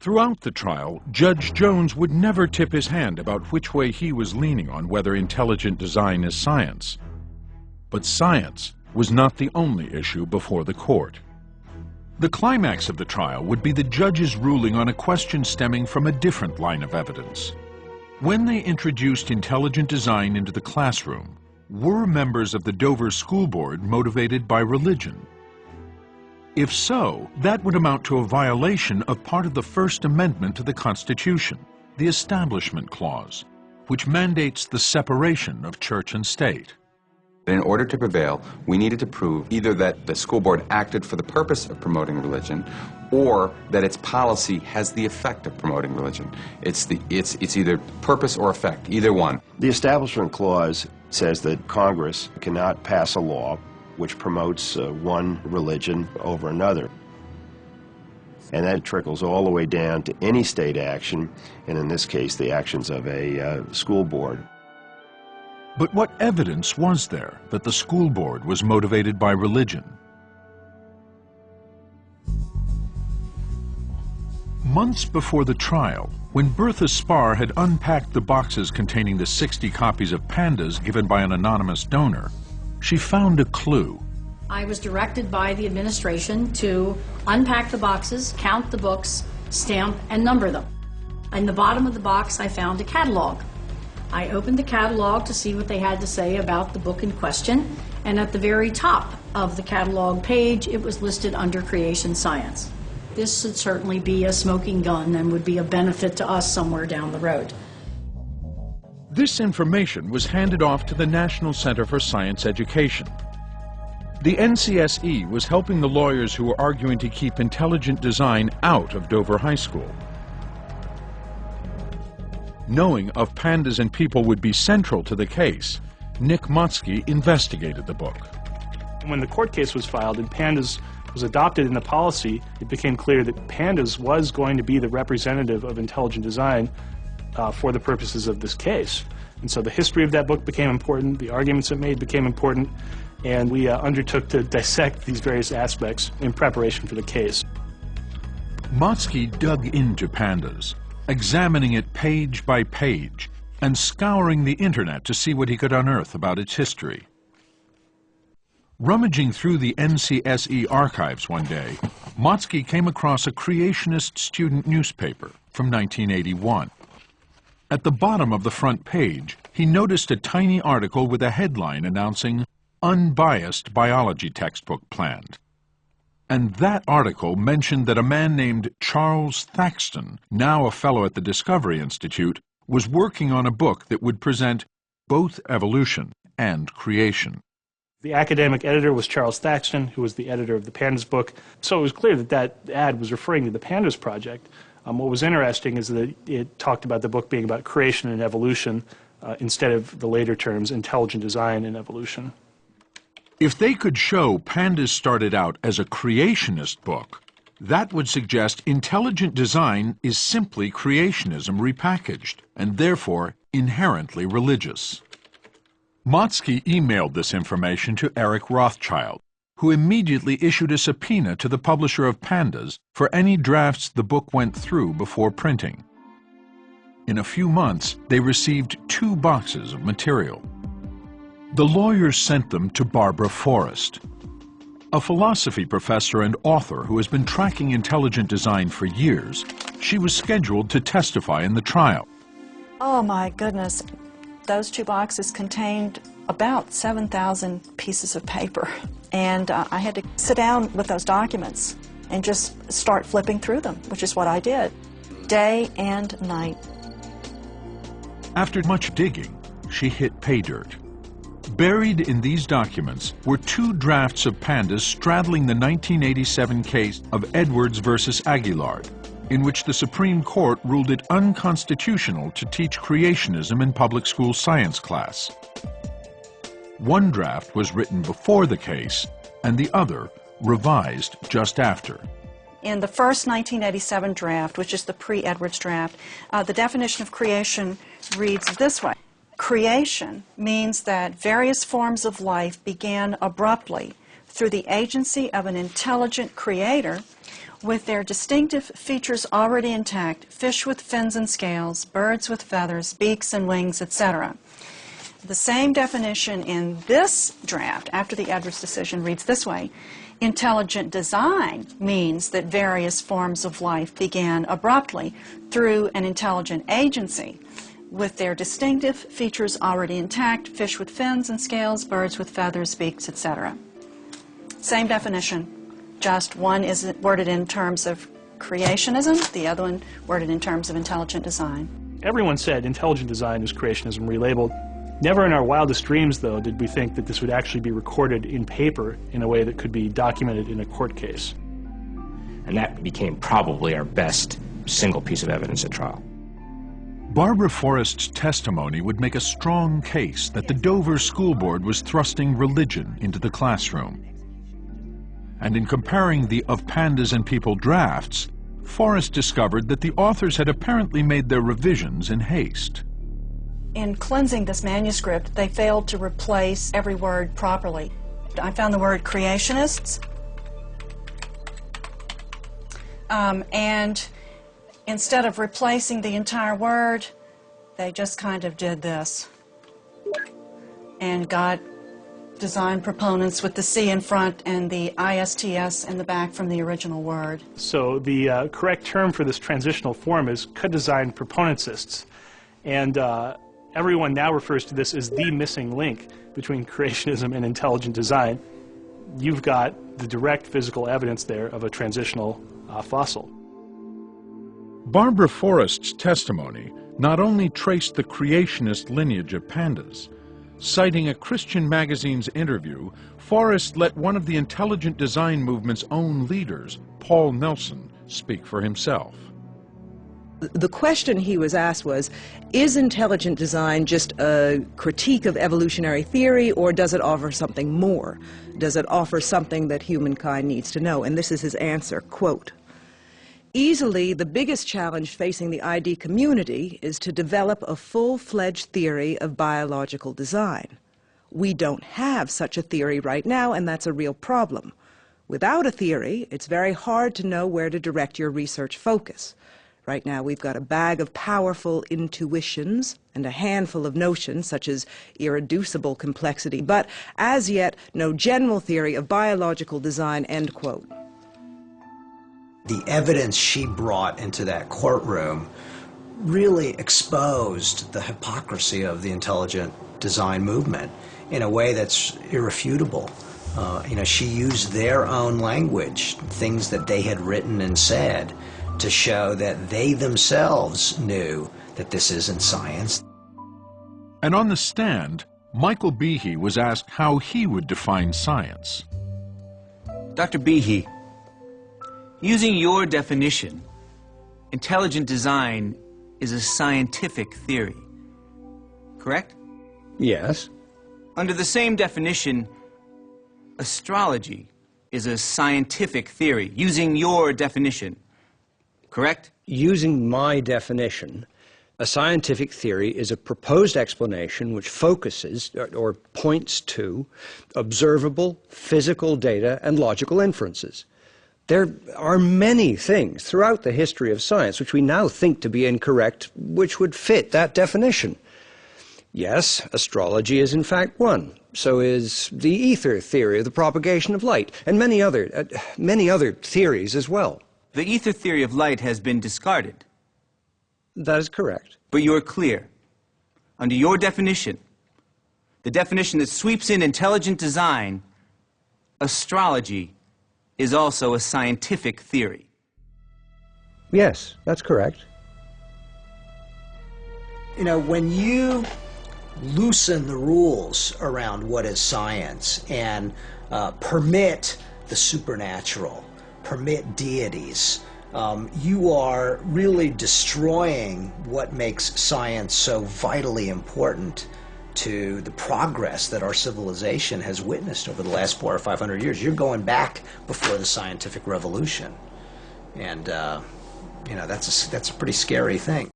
Throughout the trial, Judge Jones would never tip his hand about which way he was leaning on whether intelligent design is science. But science was not the only issue before the court. The climax of the trial would be the judge's ruling on a question stemming from a different line of evidence. When they introduced intelligent design into the classroom, were members of the Dover School Board motivated by religion? If so, that would amount to a violation of part of the First Amendment to the Constitution, the Establishment Clause, which mandates the separation of church and state. In order to prevail, we needed to prove either that the school board acted for the purpose of promoting religion or that its policy has the effect of promoting religion. It's either purpose or effect, either one. The Establishment Clause says that Congress cannot pass a law which promotes one religion over another. And that trickles all the way down to any state action, and in this case, the actions of a school board. But what evidence was there that the school board was motivated by religion? Months before the trial, when Bertha Spar had unpacked the boxes containing the 60 copies of Pandas given by an anonymous donor, she found a clue. I was directed by the administration to unpack the boxes, count the books, stamp, and number them. In the bottom of the box, I found a catalog. I opened the catalog to see what they had to say about the book in question, and at the very top of the catalog page, it was listed under creation science. This should certainly be a smoking gun and would be a benefit to us somewhere down the road. This information was handed off to the National Center for Science Education. The NCSE was helping the lawyers who were arguing to keep intelligent design out of Dover High School. Knowing of Pandas and People would be central to the case, Nick Motzke investigated the book. When the court case was filed and Pandas was adopted in the policy, it became clear that Pandas was going to be the representative of intelligent design for the purposes of this case. And so the history of that book became important, the arguments it made became important, and we undertook to dissect these various aspects in preparation for the case. Motzke dug into Pandas, examining it page by page and scouring the internet to see what he could unearth about its history. Rummaging through the NCSE archives one day, Motzke came across a creationist student newspaper from 1981. At the bottom of the front page, he noticed a tiny article with a headline announcing "Unbiased Biology Textbook Planned." And that article mentioned that a man named Charles Thaxton, now a fellow at the Discovery Institute, was working on a book that would present both evolution and creation. The academic editor was Charles Thaxton, who was the editor of the Pandas book. So it was clear that that ad was referring to the Pandas project. What was interesting is that it talked about the book being about creation and evolution instead of the later terms intelligent design and evolution. If they could show Pandas started out as a creationist book, that would suggest intelligent design is simply creationism repackaged, and therefore inherently religious. Motzke emailed this information to Eric Rothschild, who immediately issued a subpoena to the publisher of Pandas for any drafts the book went through before printing. In a few months, they received 2 boxes of material. The lawyers sent them to Barbara Forrest, a philosophy professor and author who has been tracking intelligent design for years. She was scheduled to testify in the trial. Oh my goodness, those 2 boxes contained about 7,000 pieces of paper, and I had to sit down with those documents and just start flipping through them, which is what I did, day and night. After much digging, she hit pay dirt. Buried in these documents were 2 drafts of Pandas straddling the 1987 case of Edwards versus Aguilard, in which the Supreme Court ruled it unconstitutional to teach creationism in public school science class. One draft was written before the case, and the other revised just after. In the first 1987 draft, which is the pre-Edwards draft, the definition of creation reads this way. Creation means that various forms of life began abruptly through the agency of an intelligent creator with their distinctive features already intact, fish with fins and scales, birds with feathers, beaks and wings, etc. The same definition in this draft, after the adverse decision, reads this way. Intelligent design means that various forms of life began abruptly through an intelligent agency with their distinctive features already intact, fish with fins and scales, birds with feathers, beaks, etc. Same definition, just one is worded in terms of creationism, the other one worded in terms of intelligent design. Everyone said intelligent design is creationism relabeled. Never in our wildest dreams, though, did we think that this would actually be recorded in paper in a way that could be documented in a court case. And that became probably our best single piece of evidence at trial. Barbara Forrest's testimony would make a strong case that the Dover School Board was thrusting religion into the classroom. And in comparing the Of Pandas and People drafts, Forrest discovered that the authors had apparently made their revisions in haste. In cleansing this manuscript, they failed to replace every word properly. I found the word creationists, and instead of replacing the entire word, they just kind of did this and got design proponents with the C in front and the ISTS in the back from the original word. So the correct term for this transitional form is co-design proponentsists. And everyone now refers to this as the missing link between creationism and intelligent design. You've got the direct physical evidence there of a transitional fossil. Barbara Forrest's testimony not only traced the creationist lineage of pandas. Citing a Christian magazine's interview, Forrest let one of the intelligent design movement's own leaders, Paul Nelson, speak for himself. The question he was asked was, is intelligent design just a critique of evolutionary theory, or does it offer something more? Does it offer something that humankind needs to know? And this is his answer, quote, "Easily the biggest challenge facing the ID community is to develop a full-fledged theory of biological design. We don't have such a theory right now, and that's a real problem. Without a theory, it's very hard to know where to direct your research focus. Right now we've got a bag of powerful intuitions and a handful of notions such as irreducible complexity, but as yet no general theory of biological design," end quote. The evidence she brought into that courtroom really exposed the hypocrisy of the intelligent design movement in a way that's irrefutable. She used their own language, things that they had written and said, to show that they themselves knew that this isn't science. And on the stand, Michael Behe was asked how he would define science. Dr. Behe, using your definition, intelligent design is a scientific theory, correct? Yes. Under the same definition, astrology is a scientific theory, using your definition, correct? Using my definition, a scientific theory is a proposed explanation which focuses or points to observable physical data and logical inferences. There are many things throughout the history of science which we now think to be incorrect, which would fit that definition. Yes, astrology is in fact one. So is the ether theory of the propagation of light, and many other theories as well. The ether theory of light has been discarded. That is correct. But you're clear. Under your definition, the definition that sweeps in intelligent design, astrology is also a scientific theory. Yes, that's correct. When you loosen the rules around what is science and permit the supernatural, permit deities, you are really destroying what makes science so vitally important to the progress that our civilization has witnessed over the last 400 or 500 years. You're going back before the scientific revolution. And, that's a pretty scary thing.